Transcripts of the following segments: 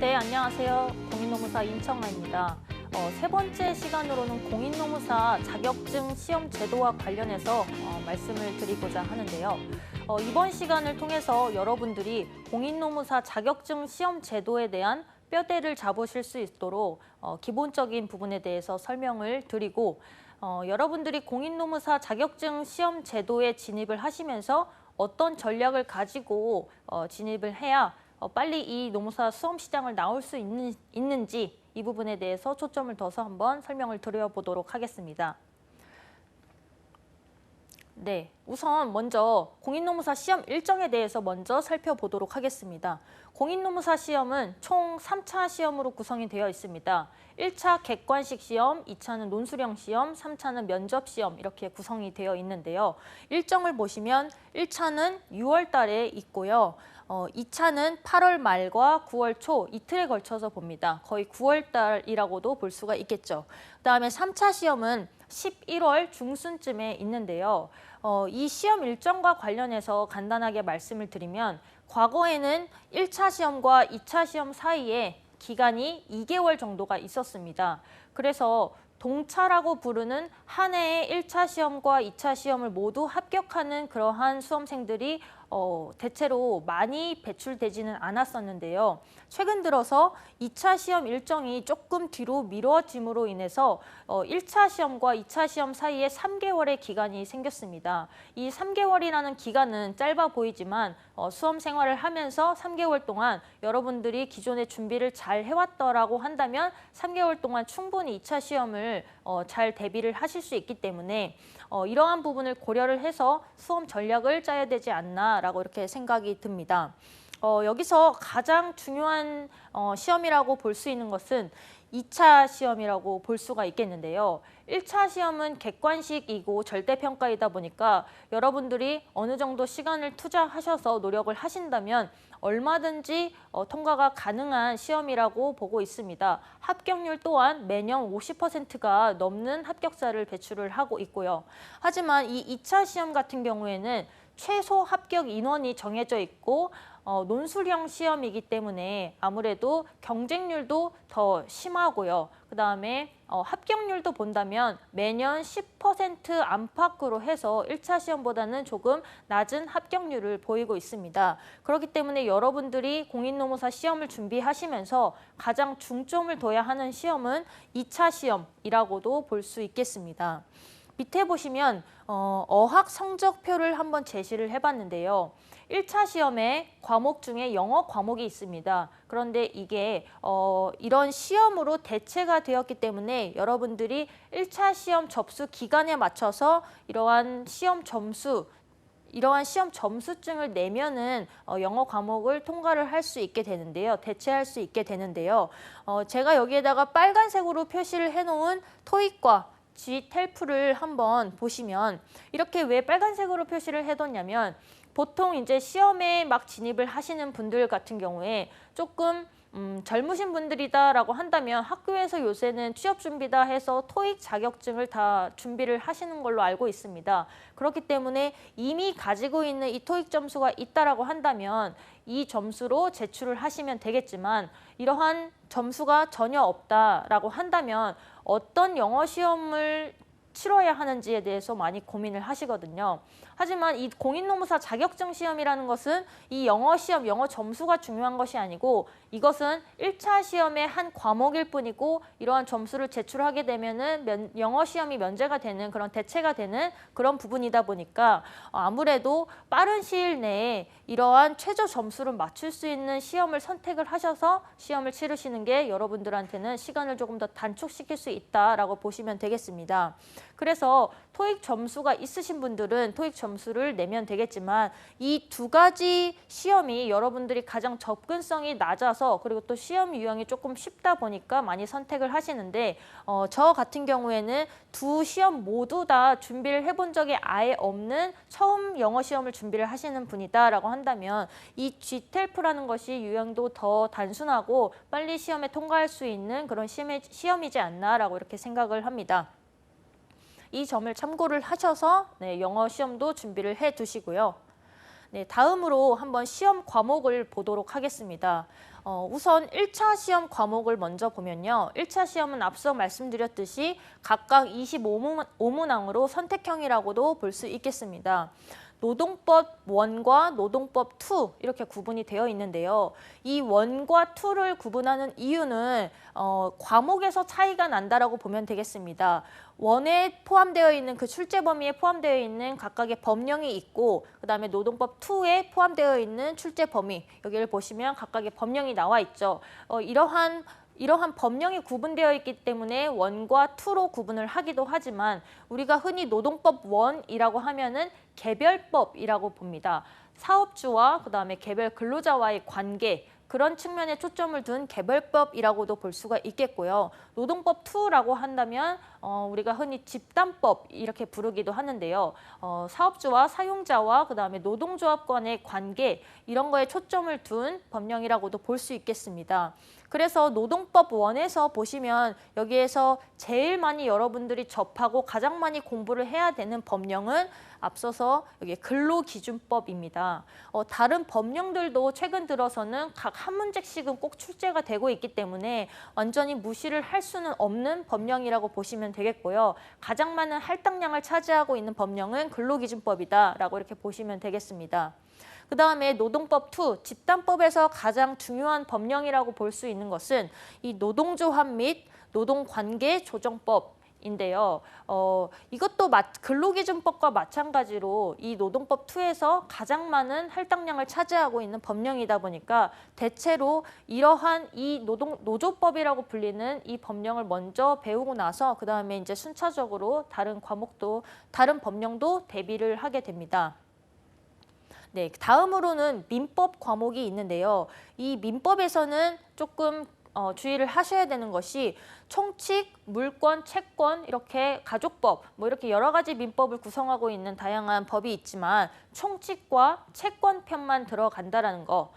네, 안녕하세요. 공인노무사 임청아입니다. 세 번째 시간으로는 공인노무사 자격증 시험 제도와 관련해서 말씀을 드리고자 하는데요. 이번 시간을 통해서 여러분들이 공인노무사 자격증 시험 제도에 대한 뼈대를 잡으실 수 있도록 기본적인 부분에 대해서 설명을 드리고 여러분들이 공인노무사 자격증 시험 제도에 진입을 하시면서 어떤 전략을 가지고 진입을 해야 빨리 이 노무사 수험 시장을 나올 수 있는지 이 부분에 대해서 초점을 둬서 한번 설명을 드려보도록 하겠습니다. 네, 우선 먼저 공인노무사 시험 일정에 대해서 먼저 살펴보도록 하겠습니다. 공인노무사 시험은 총 3차 시험으로 구성이 되어 있습니다. 1차 객관식 시험, 2차는 논술형 시험, 3차는 면접 시험 이렇게 구성이 되어 있는데요. 일정을 보시면 1차는 6월 달에 있고요. 2차는 8월 말과 9월 초 이틀에 걸쳐서 봅니다. 거의 9월 달이라고도 볼 수가 있겠죠. 그다음에 3차 시험은 11월 중순쯤에 있는데요. 이 시험 일정과 관련해서 간단하게 말씀을 드리면 과거에는 1차 시험과 2차 시험 사이에 기간이 2개월 정도가 있었습니다. 그래서 동차라고 부르는 한 해의 1차 시험과 2차 시험을 모두 합격하는 그러한 수험생들이 대체로 많이 배출되지는 않았었는데요. 최근 들어서 2차 시험 일정이 조금 뒤로 미뤄짐으로 인해서 1차 시험과 2차 시험 사이에 3개월의 기간이 생겼습니다. 이 3개월이라는 기간은 짧아 보이지만 수험 생활을 하면서 3개월 동안 여러분들이 기존에 준비를 잘 해왔더라고 한다면 3개월 동안 충분히 2차 시험을 잘 대비를 하실 수 있기 때문에 이러한 부분을 고려를 해서 수험 전략을 짜야 되지 않나라고 이렇게 생각이 듭니다. 여기서 가장 중요한 시험이라고 볼 수 있는 것은 2차 시험이라고 볼 수가 있겠는데요. 1차 시험은 객관식이고 절대평가이다 보니까 여러분들이 어느 정도 시간을 투자하셔서 노력을 하신다면 얼마든지 통과가 가능한 시험이라고 보고 있습니다. 합격률 또한 매년 50%가 넘는 합격자를 배출을 하고 있고요. 하지만 이 2차 시험 같은 경우에는 최소 합격 인원이 정해져 있고 논술형 시험이기 때문에 아무래도 경쟁률도 더 심하고요. 그다음에 합격률도 본다면 매년 10% 안팎으로 해서 1차 시험보다는 조금 낮은 합격률을 보이고 있습니다. 그렇기 때문에 여러분들이 공인노무사 시험을 준비하시면서 가장 중점을 둬야 하는 시험은 2차 시험이라고도 볼 수 있겠습니다. 밑에 보시면 어학 성적표를 한번 제시를 해봤는데요. 1차 시험에 과목 중에 영어 과목이 있습니다. 그런데 이게 이런 시험으로 대체가 되었기 때문에 여러분들이 1차 시험 접수 기간에 맞춰서 이러한 시험 점수증을 내면은 영어 과목을 통과를 할 수 있게 되는데요. 대체할 수 있게 되는데요. 제가 여기에다가 빨간색으로 표시를 해놓은 토익과 GTELF를 한번 보시면 이렇게 왜 빨간색으로 표시를 해뒀냐면 보통 이제 시험에 막 진입을 하시는 분들 같은 경우에 조금 젊으신 분들이다라고 한다면 학교에서 요새는 취업 준비다 해서 토익 자격증을 다 준비를 하시는 걸로 알고 있습니다. 그렇기 때문에 이미 가지고 있는 이 토익 점수가 있다라고 한다면 이 점수로 제출을 하시면 되겠지만 이러한 점수가 전혀 없다라고 한다면 어떤 영어 시험을 치러야 하는지에 대해서 많이 고민을 하시거든요. 하지만 이 공인노무사 자격증 시험이라는 것은 이 영어 시험, 영어 점수가 중요한 것이 아니고 이것은 1차 시험의 한 과목일 뿐이고 이러한 점수를 제출하게 되면은 영어 시험이 면제가 되는 그런 대체가 되는 그런 부분이다 보니까 아무래도 빠른 시일 내에 이러한 최저 점수를 맞출 수 있는 시험을 선택을 하셔서 시험을 치르시는 게 여러분들한테는 시간을 조금 더 단축시킬 수 있다라고 보시면 되겠습니다. 그래서 토익 점수가 있으신 분들은 토익 점수를 내면 되겠지만 이 두 가지 시험이 여러분들이 가장 접근성이 낮아서 그리고 또 시험 유형이 조금 쉽다 보니까 많이 선택을 하시는데 저 같은 경우에는 두 시험 모두 다 준비를 해본 적이 아예 없는 처음 영어 시험을 준비를 하시는 분이다라고 한다면 이 GTELF라는 것이 유형도 더 단순하고 빨리 시험에 통과할 수 있는 그런 시험이지 않나라고 이렇게 생각을 합니다. 이 점을 참고를 하셔서 영어 시험도 준비를 해 두시고요. 네, 다음으로 한번 시험 과목을 보도록 하겠습니다. 우선 1차 시험 과목을 먼저 보면요. 1차 시험은 앞서 말씀드렸듯이 각각 25문항으로 선택형이라고도 볼 수 있겠습니다. 노동법 1과 노동법 2 이렇게 구분이 되어 있는데요. 이 1과 2를 구분하는 이유는 과목에서 차이가 난다라고 보면 되겠습니다. 1에 포함되어 있는 그 출제 범위에 포함되어 있는 각각의 법령이 있고 그다음에 노동법 2에 포함되어 있는 출제 범위 여기를 보시면 각각의 법령이 나와 있죠. 이러한 법령이 구분되어 있기 때문에 1과 2로 구분을 하기도 하지만 우리가 흔히 노동법 1이라고 하면은 개별법이라고 봅니다. 사업주와 그다음에 개별 근로자와의 관계 그런 측면에 초점을 둔 개별법이라고도 볼 수가 있겠고요. 노동법 2라고 한다면 우리가 흔히 집단법 이렇게 부르기도 하는데요. 사업주와 사용자와 그다음에 노동조합 간의 관계 이런 거에 초점을 둔 법령이라고도 볼 수 있겠습니다. 그래서 노동법 1에서 보시면 여기에서 제일 많이 여러분들이 접하고 가장 많이 공부를 해야 되는 법령은 앞서서 여기 근로기준법입니다. 다른 법령들도 최근 들어서는 각 한 문제씩은 꼭 출제가 되고 있기 때문에 완전히 무시를 할 수는 없는 법령이라고 보시면 되겠고요. 가장 많은 할당량을 차지하고 있는 법령은 근로기준법이다라고 이렇게 보시면 되겠습니다. 그 다음에 노동법 2, 집단법에서 가장 중요한 법령이라고 볼 수 있는 것은 이 노동조합 및 노동관계조정법인데요. 이것도 근로기준법과 마찬가지로 이 노동법 2에서 가장 많은 할당량을 차지하고 있는 법령이다 보니까 대체로 이러한 이 노조법이라고 불리는 이 법령을 먼저 배우고 나서 그 다음에 이제 순차적으로 다른 법령도 대비를 하게 됩니다. 네, 다음으로는 민법 과목이 있는데요. 이 민법에서는 조금 주의를 하셔야 되는 것이 총칙, 물권, 채권, 이렇게 가족법, 뭐 이렇게 여러 가지 민법을 구성하고 있는 다양한 법이 있지만 총칙과 채권 편만 들어간다라는 거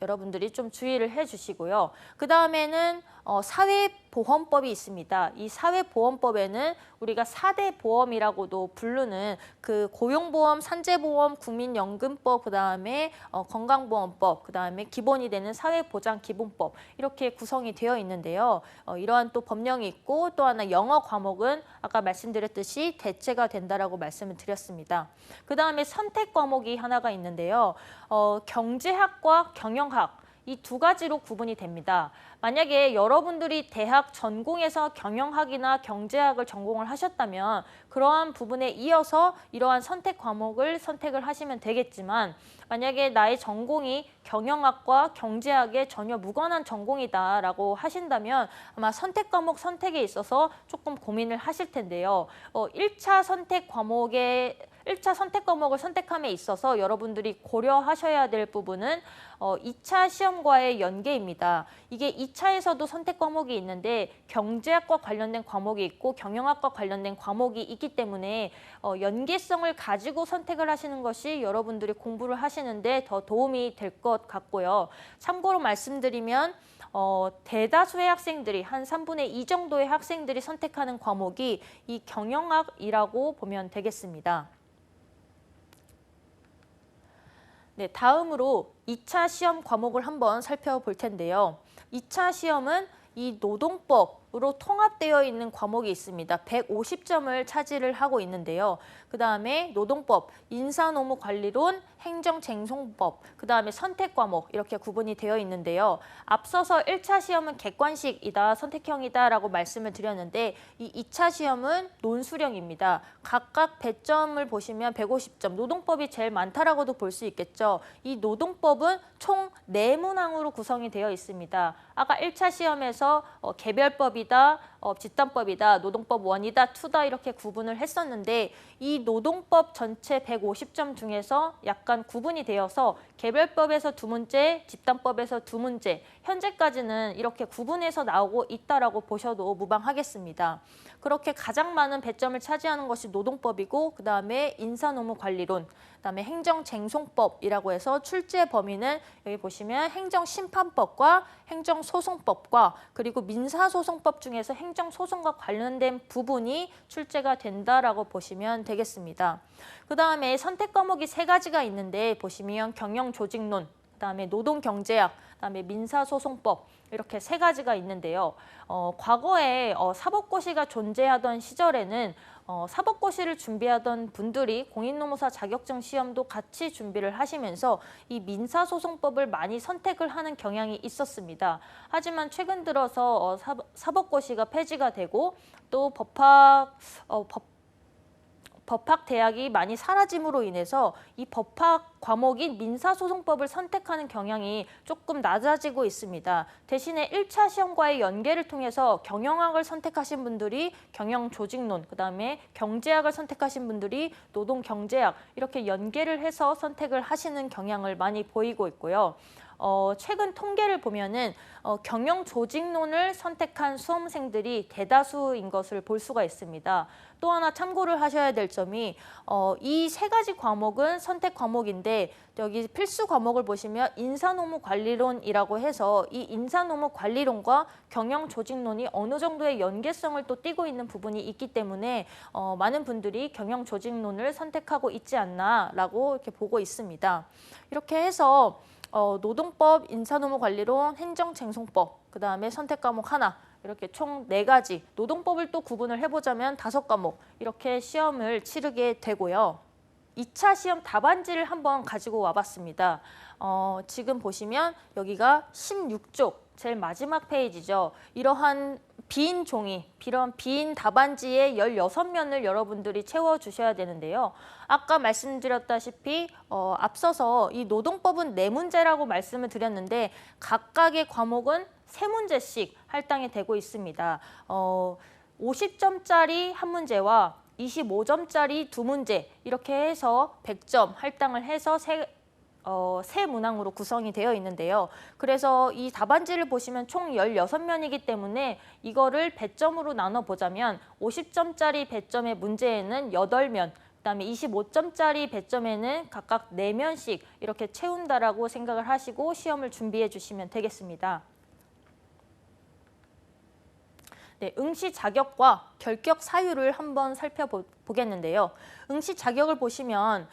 여러분들이 좀 주의를 해주시고요. 그 다음에는 사회보험법이 있습니다. 이 사회보험법에는 우리가 4대 보험이라고도 부르는 그 고용보험, 산재보험, 국민연금법, 그 다음에 건강보험법, 그 다음에 기본이 되는 사회보장기본법 이렇게 구성이 되어 있는데요. 이러한 또 법령이 있고 또 하나 영어 과목은 아까 말씀드렸듯이 대체가 된다라고 말씀을 드렸습니다. 그 다음에 선택 과목이 하나가 있는데요. 경제학과 경영학 이 두 가지로 구분이 됩니다. 만약에 여러분들이 대학 전공에서 경영학이나 경제학을 전공을 하셨다면 그러한 부분에 이어서 이러한 선택 과목을 선택을 하시면 되겠지만 만약에 나의 전공이 경영학과 경제학에 전혀 무관한 전공이다라고 하신다면 아마 선택 과목 선택에 있어서 조금 고민을 하실 텐데요. 1차 선택 과목을 선택함에 있어서 여러분들이 고려하셔야 될 부분은 2차 시험과의 연계입니다. 이게 2차에서도 선택 과목이 있는데 경제학과 관련된 과목이 있고 경영학과 관련된 과목이 있기 때문에 연계성을 가지고 선택을 하시는 것이 여러분들이 공부를 하시는데 더 도움이 될 것 같고요. 참고로 말씀드리면 대다수의 학생들이 한 3분의 2 정도의 학생들이 선택하는 과목이 이 경영학이라고 보면 되겠습니다. 네, 다음으로 2차 시험 과목을 한번 살펴볼 텐데요. 2차 시험은 이 노동법으로 통합되어 있는 과목이 있습니다. 150점을 차지를 하고 있는데요. 그 다음에 노동법, 인사노무관리론, 행정쟁송법, 그 다음에 선택 과목 이렇게 구분이 되어 있는데요. 앞서서 1차 시험은 객관식이다, 선택형이다라고 말씀을 드렸는데 이 2차 시험은 논술형입니다. 각각 배점을 보시면 150점, 노동법이 제일 많다라고도 볼 수 있겠죠. 이 노동법은 총 4문항으로 구성이 되어 있습니다. 아까 1차 시험에서 개별법이다, 집단법이다, 노동법 1이다, 2다 이렇게 구분을 했었는데 이 노동법 전체 150점 중에서 약간 구분이 되어서 개별법에서 2문제, 집단법에서 2문제, 현재까지는 이렇게 구분해서 나오고 있다라고 보셔도 무방하겠습니다. 그렇게 가장 많은 배점을 차지하는 것이 노동법이고 그다음에 인사노무관리론, 그다음에 행정쟁송법이라고 해서 출제 범위는 여기 보시면 행정심판법과 행정소송법과 그리고 민사소송법 중에서 행정소송과 관련된 부분이 출제가 된다라고 보시면 되겠습니다. 그다음에 선택 과목이 3가지가 있는데 보시면 경영조직론, 그다음에 노동경제학, 그다음에 민사소송법 이렇게 3가지가 있는데요. 과거에 사법고시가 존재하던 시절에는 사법고시를 준비하던 분들이 공인노무사 자격증 시험도 같이 준비를 하시면서 이 민사소송법을 많이 선택을 하는 경향이 있었습니다. 하지만 최근 들어서 사법고시가 폐지가 되고 또 법학 대학이 많이 사라짐으로 인해서 이 법학 과목인 민사소송법을 선택하는 경향이 조금 낮아지고 있습니다. 대신에 1차 시험과의 연계를 통해서 경영학을 선택하신 분들이 경영조직론, 그다음에 경제학을 선택하신 분들이 노동경제학 이렇게 연계를 해서 선택을 하시는 경향을 많이 보이고 있고요. 최근 통계를 보면은 경영조직론을 선택한 수험생들이 대다수인 것을 볼 수가 있습니다. 또 하나 참고를 하셔야 될 점이 이 3가지 과목은 선택 과목인데 여기 필수 과목을 보시면 인사노무관리론이라고 해서 이 인사노무관리론과 경영조직론이 어느 정도의 연계성을 또 띠고 있는 부분이 있기 때문에 많은 분들이 경영조직론을 선택하고 있지 않나라고 이렇게 보고 있습니다. 이렇게 해서 노동법, 인사노무관리론, 행정쟁송법, 그다음에 선택 과목 하나 이렇게 총 4가지, 노동법을 또 구분을 해보자면 5과목 이렇게 시험을 치르게 되고요. 2차 시험 답안지를 한번 가지고 와봤습니다. 지금 보시면 여기가 16쪽, 제일 마지막 페이지죠. 이러한 빈 종이, 이런 빈 답안지의 16면을 여러분들이 채워주셔야 되는데요. 아까 말씀드렸다시피 앞서서 이 노동법은 4문제라고 말씀을 드렸는데 각각의 과목은 3문제씩 할당이 되고 있습니다. 50점짜리 한 문제와 25점짜리 2문제 이렇게 해서 100점 할당을 해서 세 문항으로 구성이 되어 있는데요. 그래서 이 답안지를 보시면 총 16면이기 때문에 이거를 배점으로 나눠보자면 50점짜리 배점의 문제에는 8면, 그다음에 25점짜리 배점에는 각각 4면씩 이렇게 채운다라고 생각을 하시고 시험을 준비해 주시면 되겠습니다. 네, 응시 자격과 결격 사유를 한번 살펴보겠는데요. 응시 자격을 보시면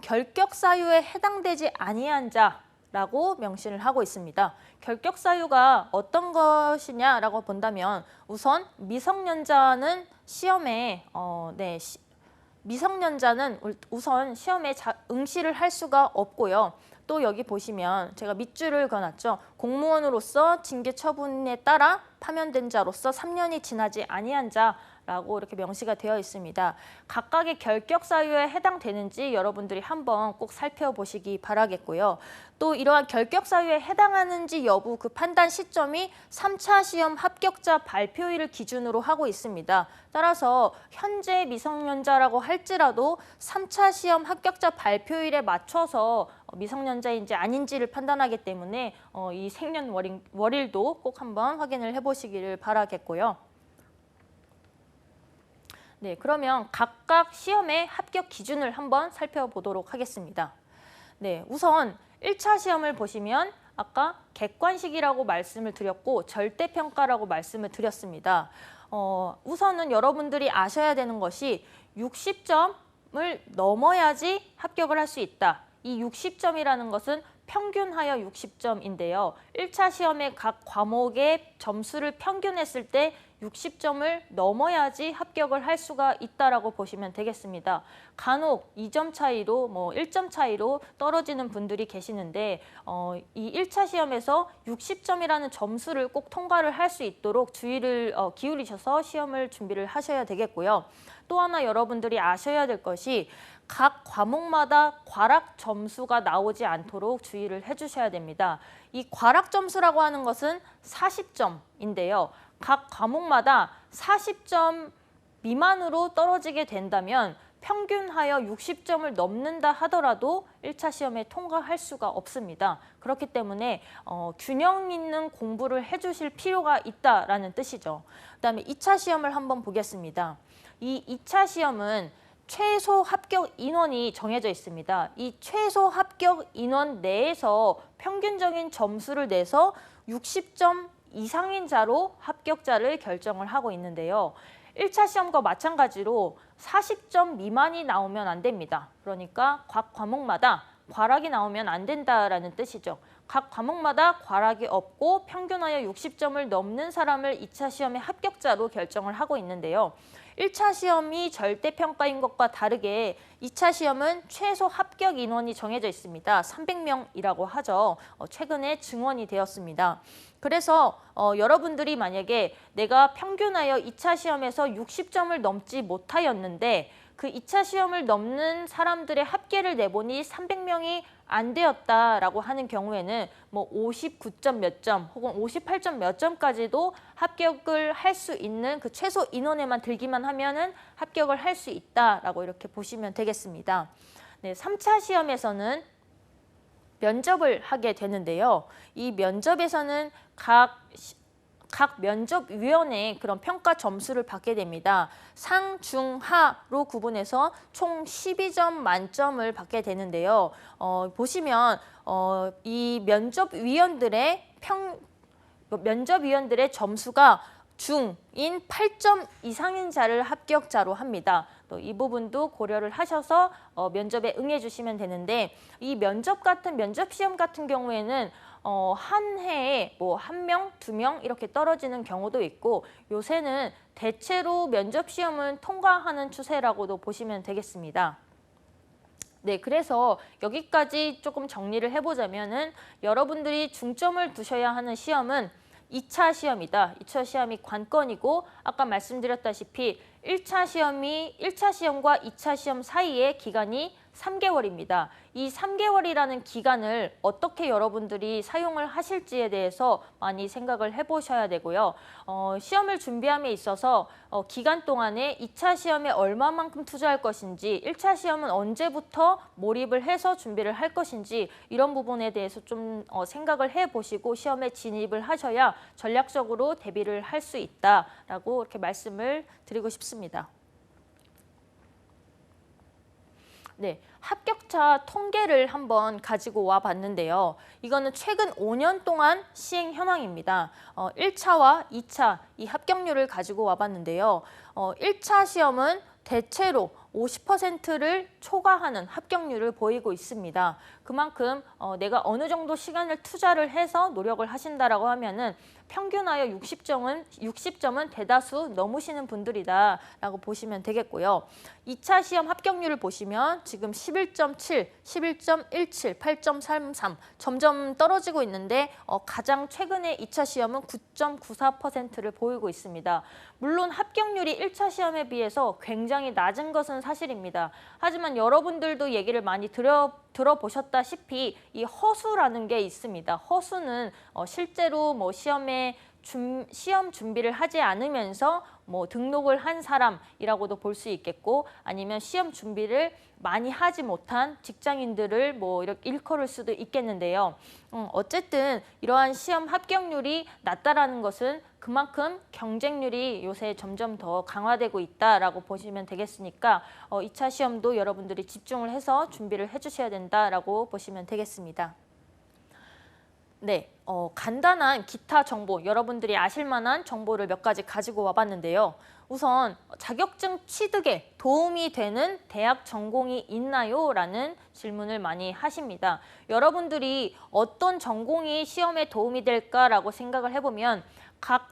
결격 사유에 해당되지 아니한 자라고 명시를 하고 있습니다. 결격 사유가 어떤 것이냐라고 본다면 우선 미성년자는 미성년자는 우선 시험에 응시를 할 수가 없고요. 또 여기 보시면 제가 밑줄을 그어놨죠. 공무원으로서 징계 처분에 따라 파면된 자로서 3년이 지나지 아니한 자라고 이렇게 명시가 되어 있습니다. 각각의 결격 사유에 해당되는지 여러분들이 한번 꼭 살펴보시기 바라겠고요. 또 이러한 결격 사유에 해당하는지 여부 그 판단 시점이 3차 시험 합격자 발표일을 기준으로 하고 있습니다. 따라서 현재 미성년자라고 할지라도 3차 시험 합격자 발표일에 맞춰서 미성년자인지 아닌지를 판단하기 때문에 이 생년월일도 꼭 한번 확인을 해보시기를 바라겠고요. 네, 그러면 각각 시험의 합격 기준을 한번 살펴보도록 하겠습니다. 네, 우선 1차 시험을 보시면 아까 객관식이라고 말씀을 드렸고 절대평가라고 말씀을 드렸습니다. 우선은 여러분들이 아셔야 되는 것이 60점을 넘어야지 합격을 할 수 있다. 이 60점이라는 것은 평균하여 60점인데요. 1차 시험의 각 과목의 점수를 평균했을 때 60점을 넘어야지 합격을 할 수가 있다라고 보시면 되겠습니다. 간혹 2점 차이로 1점 차이로 떨어지는 분들이 계시는데 이 1차 시험에서 60점이라는 점수를 꼭 통과를 할 수 있도록 주의를 기울이셔서 시험을 준비를 하셔야 되겠고요. 또 하나 여러분들이 아셔야 될 것이 각 과목마다 과락 점수가 나오지 않도록 주의를 해주셔야 됩니다. 이 과락 점수라고 하는 것은 40점인데요. 각 과목마다 40점 미만으로 떨어지게 된다면 평균하여 60점을 넘는다 하더라도 1차 시험에 통과할 수가 없습니다. 그렇기 때문에 균형 있는 공부를 해주실 필요가 있다라는 뜻이죠. 그다음에 2차 시험을 한번 보겠습니다. 이 2차 시험은 최소 합격 인원이 정해져 있습니다. 이 최소 합격 인원 내에서 평균적인 점수를 내서 60점 이상인 자로 합격자를 결정을 하고 있는데요. 1차 시험과 마찬가지로 40점 미만이 나오면 안 됩니다. 그러니까 각 과목마다 과락이 나오면 안 된다라는 뜻이죠. 각 과목마다 과락이 없고 평균하여 60점을 넘는 사람을 2차 시험의 합격자로 결정을 하고 있는데요. 1차 시험이 절대평가인 것과 다르게 2차 시험은 최소 합격 인원이 정해져 있습니다. 300명이라고 하죠. 최근에 증원이 되었습니다. 그래서 여러분들이 만약에 내가 평균하여 2차 시험에서 60점을 넘지 못하였는데 그 2차 시험을 넘는 사람들의 합계를 내보니 300명이 안 되었다라고 하는 경우에는 뭐 59점 몇 점 혹은 58점 몇 점까지도 합격을 할 수 있는 그 최소 인원에만 들기만 하면은 합격을 할 수 있다라고 이렇게 보시면 되겠습니다. 네, 3차 시험에서는 면접을 하게 되는데요. 이 면접에서는 각 면접위원회의 그런 평가 점수를 받게 됩니다. 상, 중, 하로 구분해서 총 12점 만점을 받게 되는데요. 보시면 이 면접위원들의 점수가 중인 8점 이상인 자를 합격자로 합니다. 또 이 부분도 고려를 하셔서 면접에 응해 주시면 되는데 이 면접 시험 같은 경우에는 한 해에 뭐 1명, 2명 이렇게 떨어지는 경우도 있고 요새는 대체로 면접 시험은 통과하는 추세라고도 보시면 되겠습니다. 네, 그래서 여기까지 조금 정리를 해보자면은 여러분들이 중점을 두셔야 하는 시험은 2차 시험이다. 2차 시험이 관건이고 아까 말씀드렸다시피 1차 시험과 2차 시험 사이의 기간이 3개월입니다. 이 3개월이라는 기간을 어떻게 여러분들이 사용을 하실지에 대해서 많이 생각을 해보셔야 되고요. 시험을 준비함에 있어서 기간 동안에 2차 시험에 얼마만큼 투자할 것인지 1차 시험은 언제부터 몰입을 해서 준비를 할 것인지 이런 부분에 대해서 좀 생각을 해보시고 시험에 진입을 하셔야 전략적으로 대비를 할 수 있다라고 이렇게 말씀을 드리고 싶습니다. 네, 합격자 통계를 한번 가지고 와 봤는데요. 이거는 최근 5년 동안 시행 현황입니다. 1차와 2차 이 합격률을 가지고 와 봤는데요. 1차 시험은 대체로 50%를 초과하는 합격률을 보이고 있습니다. 그만큼 내가 어느 정도 시간을 투자를 해서 노력을 하신다라고 하면은 평균하여 60점은 대다수 넘으시는 분들이다라고 보시면 되겠고요. 2차 시험 합격률을 보시면 지금 11.7, 11.17, 8.33 점점 떨어지고 있는데 가장 최근에 2차 시험은 9.94%를 보이고 있습니다. 물론 합격률이 1차 시험에 비해서 굉장히 낮은 것은 사실입니다. 하지만 여러분들도 얘기를 많이 들어보셨다시피 이 허수라는 게 있습니다. 허수는 실제로 뭐 시험 준비를 하지 않으면서 뭐 등록을 한 사람이라고도 볼 수 있겠고 아니면 시험 준비를 많이 하지 못한 직장인들을 뭐 이렇게 일컬을 수도 있겠는데요. 어쨌든 이러한 시험 합격률이 낮다라는 것은 그만큼 경쟁률이 요새 점점 더 강화되고 있다라고 보시면 되겠으니까 2차 시험도 여러분들이 집중을 해서 준비를 해주셔야 된다라고 보시면 되겠습니다. 네, 간단한 기타 정보, 여러분들이 아실 만한 정보를 몇 가지 가지고 와봤는데요. 우선 자격증 취득에 도움이 되는 대학 전공이 있나요? 라는 질문을 많이 하십니다. 여러분들이 어떤 전공이 시험에 도움이 될까라고 생각을 해보면 각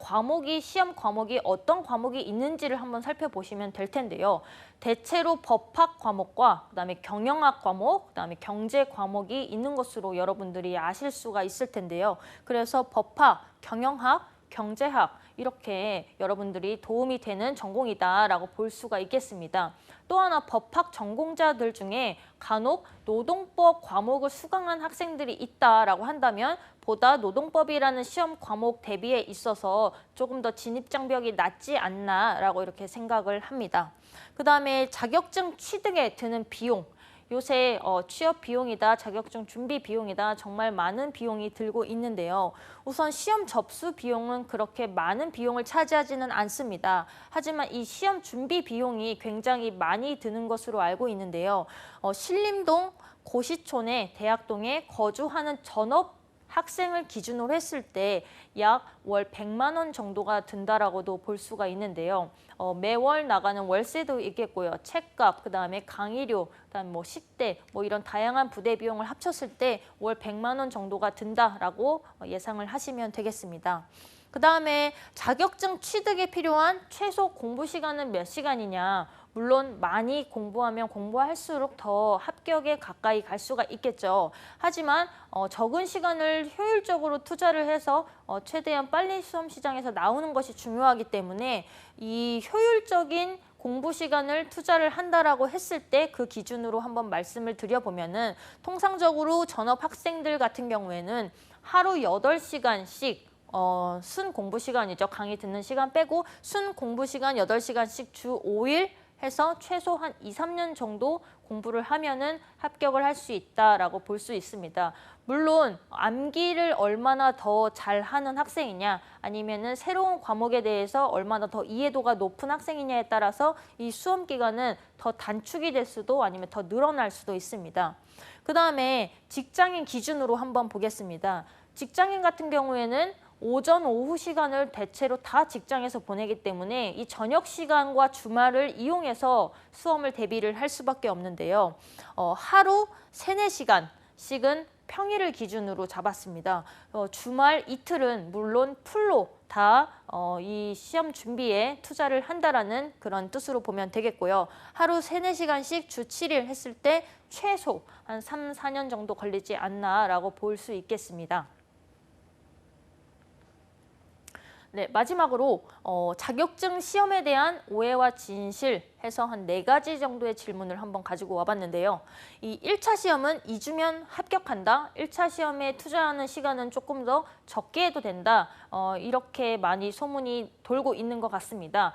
시험 과목이 어떤 과목이 있는지를 한번 살펴보시면 될 텐데요. 대체로 법학 과목과 그다음에 경영학 과목, 그다음에 경제 과목이 있는 것으로 여러분들이 아실 수가 있을 텐데요. 그래서 법학, 경영학, 경제학 이렇게 여러분들이 도움이 되는 전공이다라고 볼 수가 있겠습니다. 또 하나 법학 전공자들 중에 간혹 노동법 과목을 수강한 학생들이 있다라고 한다면 보다 노동법이라는 시험 과목 대비에 있어서 조금 더 진입장벽이 낮지 않나라고 이렇게 생각을 합니다. 그다음에 자격증 취득에 드는 비용. 요새 취업 비용이다, 자격증 준비 비용이다 정말 많은 비용이 들고 있는데요. 우선 시험 접수 비용은 그렇게 많은 비용을 차지하지는 않습니다. 하지만 이 시험 준비 비용이 굉장히 많이 드는 것으로 알고 있는데요. 신림동 고시촌의 대학동에 거주하는 전업 학생을 기준으로 했을 때 약 월 100만 원 정도가 든다라고도 볼 수가 있는데요. 매월 나가는 월세도 있겠고요. 책값, 그다음에 강의료, 그다음 뭐 식대, 뭐 이런 다양한 부대 비용을 합쳤을 때 월 100만 원 정도가 든다라고 예상을 하시면 되겠습니다. 그다음에 자격증 취득에 필요한 최소 공부 시간은 몇 시간이냐? 물론 많이 공부하면 공부할수록 더 합격에 가까이 갈 수가 있겠죠. 하지만 적은 시간을 효율적으로 투자를 해서 최대한 빨리 시험 시장에서 나오는 것이 중요하기 때문에 이 효율적인 공부 시간을 투자를 한다라고 했을 때 그 기준으로 한번 말씀을 드려보면은 통상적으로 전업 학생들 같은 경우에는 하루 8시간씩 순 공부 시간이죠. 강의 듣는 시간 빼고 순 공부 시간 8시간씩 주 5일 해서 최소 한 2, 3년 정도 공부를 하면은 합격을 할 수 있다라고 볼 수 있습니다. 물론 암기를 얼마나 더 잘하는 학생이냐 아니면은 새로운 과목에 대해서 얼마나 더 이해도가 높은 학생이냐에 따라서 이 수험 기간은 더 단축이 될 수도 아니면 더 늘어날 수도 있습니다. 그다음에 직장인 기준으로 한번 보겠습니다. 직장인 같은 경우에는 오전, 오후 시간을 대체로 다 직장에서 보내기 때문에 이 저녁 시간과 주말을 이용해서 수험을 대비를 할 수밖에 없는데요. 하루 3, 4시간씩은 평일을 기준으로 잡았습니다. 주말 이틀은 물론 풀로 다 이 시험 준비에 투자를 한다라는 그런 뜻으로 보면 되겠고요. 하루 3, 4시간씩 주 7일 했을 때 최소 한 3, 4년 정도 걸리지 않나라고 볼 수 있겠습니다. 네, 마지막으로 자격증 시험에 대한 오해와 진실 해서 한 4가지 정도의 질문을 한번 가지고 와봤는데요. 이 1차 시험은 2주면 합격한다. 1차 시험에 투자하는 시간은 조금 더 적게 해도 된다. 이렇게 많이 소문이 돌고 있는 것 같습니다.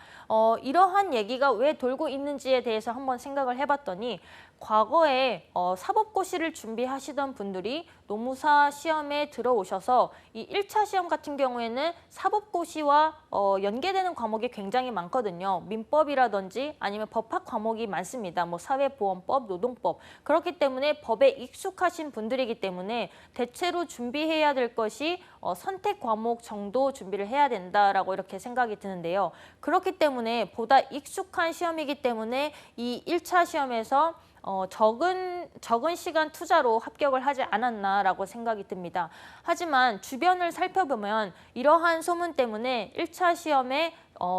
이러한 얘기가 왜 돌고 있는지에 대해서 한번 생각을 해봤더니 과거에 사법고시를 준비하시던 분들이 노무사 시험에 들어오셔서 이 1차 시험 같은 경우에는 사법고시와 연계되는 과목이 굉장히 많거든요. 민법이라든지 아니면 법학 과목이 많습니다. 뭐 사회보험법, 노동법. 그렇기 때문에 법에 익숙하신 분들이기 때문에 대체로 준비해야 될 것이 선택 과목 정도 준비를 해야 된다라고 이렇게 생각이 드는데요. 그렇기 때문에 보다 익숙한 시험이기 때문에 이 1차 시험에서 적은 시간 투자로 합격을 하지 않았나라고 생각이 듭니다. 하지만 주변을 살펴보면 이러한 소문 때문에 1차 시험에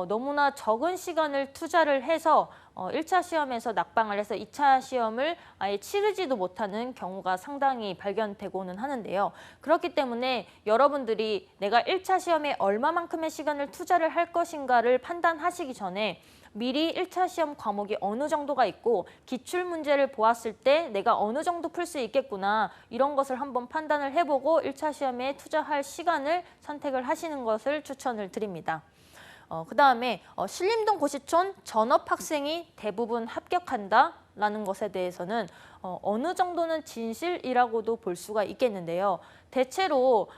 너무나 적은 시간을 투자를 해서 1차 시험에서 낙방을 해서 2차 시험을 아예 치르지도 못하는 경우가 상당히 발견되고는 하는데요. 그렇기 때문에 여러분들이 내가 1차 시험에 얼마만큼의 시간을 투자를 할 것인가를 판단하시기 전에 미리 1차 시험 과목이 어느 정도가 있고 기출문제를 보았을 때 내가 어느 정도 풀 수 있겠구나 이런 것을 한번 판단을 해보고 1차 시험에 투자할 시간을 선택을 하시는 것을 추천을 드립니다. 그다음에 신림동 고시촌 전업학생이 대부분 합격한다라는 것에 대해서는 어느 정도는 진실이라고도 볼 수가 있겠는데요. 대체로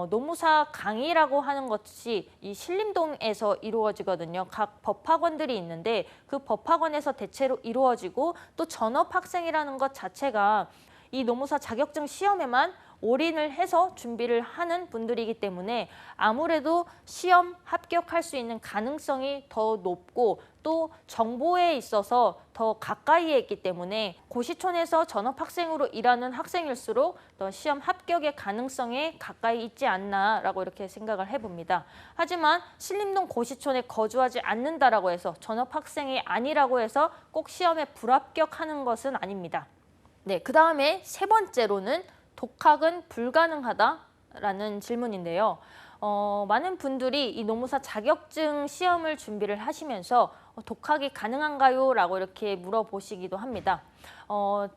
노무사 강의라고 하는 것이 이 신림동에서 이루어지거든요. 각 법학원들이 있는데 그 법학원에서 대체로 이루어지고 또 전업학생이라는 것 자체가 이 노무사 자격증 시험에만 올인을 해서 준비를 하는 분들이기 때문에 아무래도 시험 합격할 수 있는 가능성이 더 높고 또 정보에 있어서 더 가까이에 있기 때문에 고시촌에서 전업학생으로 일하는 학생일수록 더 시험 합격의 가능성에 가까이 있지 않나라고 이렇게 생각을 해봅니다. 하지만 신림동 고시촌에 거주하지 않는다라고 해서 전업학생이 아니라고 해서 꼭 시험에 불합격하는 것은 아닙니다. 네, 그다음에 3번째로는 독학은 불가능하다라는 질문인데요. 많은 분들이 이 노무사 자격증 시험을 준비를 하시면서 독학이 가능한가요? 라고 이렇게 물어보시기도 합니다.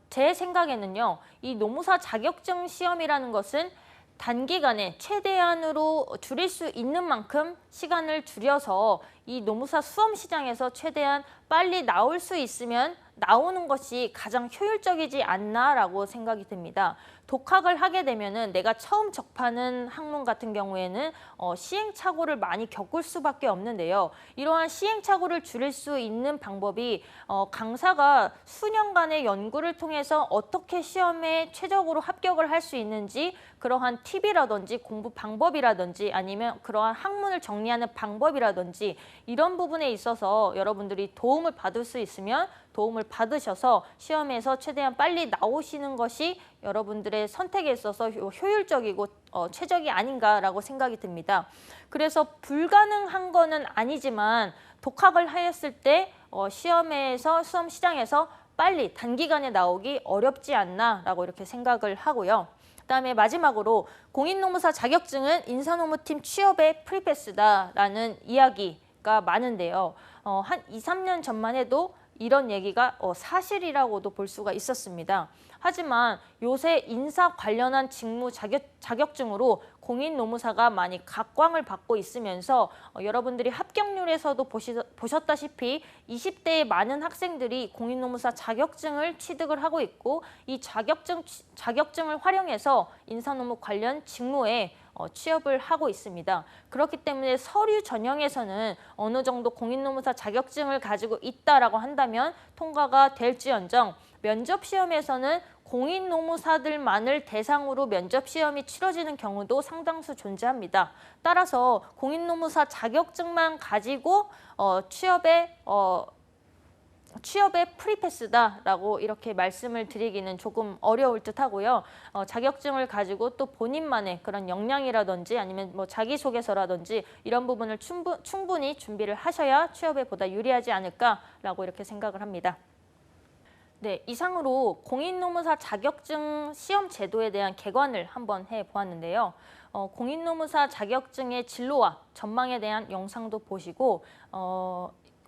제 생각에는요, 이 노무사 자격증 시험이라는 것은 단기간에 최대한으로 줄일 수 있는 만큼 시간을 줄여서 이 노무사 수험 시장에서 최대한 빨리 나올 수 있으면 나오는 것이 가장 효율적이지 않나라고 생각이 듭니다. 독학을 하게 되면은 내가 처음 접하는 학문 같은 경우에는 시행착오를 많이 겪을 수밖에 없는데요. 이러한 시행착오를 줄일 수 있는 방법이 강사가 수년간의 연구를 통해서 어떻게 시험에 최적으로 합격을 할 수 있는지 그러한 팁이라든지 공부 방법이라든지 아니면 그러한 학문을 정리하는 방법이라든지 이런 부분에 있어서 여러분들이 도움을 받을 수 있으면 도움을 받으셔서 시험에서 최대한 빨리 나오시는 것이 여러분들의 선택에 있어서 효율적이고 최적이 아닌가라고 생각이 듭니다. 그래서 불가능한 거는 아니지만 독학을 하였을 때 시험에서 수험 시장에서 빨리 단기간에 나오기 어렵지 않나라고 이렇게 생각을 하고요. 그다음에 마지막으로 공인노무사 자격증은 인사노무팀 취업의 프리패스다라는 이야기가 많은데요. 한 2, 3년 전만 해도 이런 얘기가 사실이라고도 볼 수가 있었습니다. 하지만 요새 인사 관련한 직무 자격증으로 공인노무사가 많이 각광을 받고 있으면서 여러분들이 합격률에서도 보셨다시피 20대의 많은 학생들이 공인노무사 자격증을 취득을 하고 있고 이 자격증을 활용해서 인사노무 관련 직무에 취업을 하고 있습니다. 그렇기 때문에 서류 전형에서는 어느 정도 공인노무사 자격증을 가지고 있다라고 한다면 통과가 될지언정 면접시험에서는 공인노무사들만을 대상으로 면접시험이 치러지는 경우도 상당수 존재합니다. 따라서 공인노무사 자격증만 가지고 취업의 프리패스다라고 이렇게 말씀을 드리기는 조금 어려울 듯 하고요. 자격증을 가지고 또 본인만의 그런 역량이라든지 아니면 뭐 자기소개서라든지 이런 부분을 충분히 준비를 하셔야 취업에 보다 유리하지 않을까라고 이렇게 생각을 합니다. 네, 이상으로 공인노무사 자격증 시험 제도에 대한 개관을 한번 해보았는데요. 공인노무사 자격증의 진로와 전망에 대한 영상도 보시고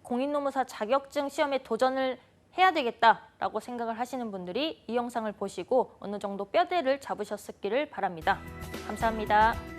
공인노무사 자격증 시험에 도전을 해야 되겠다라고 생각을 하시는 분들이 이 영상을 보시고 어느 정도 뼈대를 잡으셨기를 바랍니다. 감사합니다.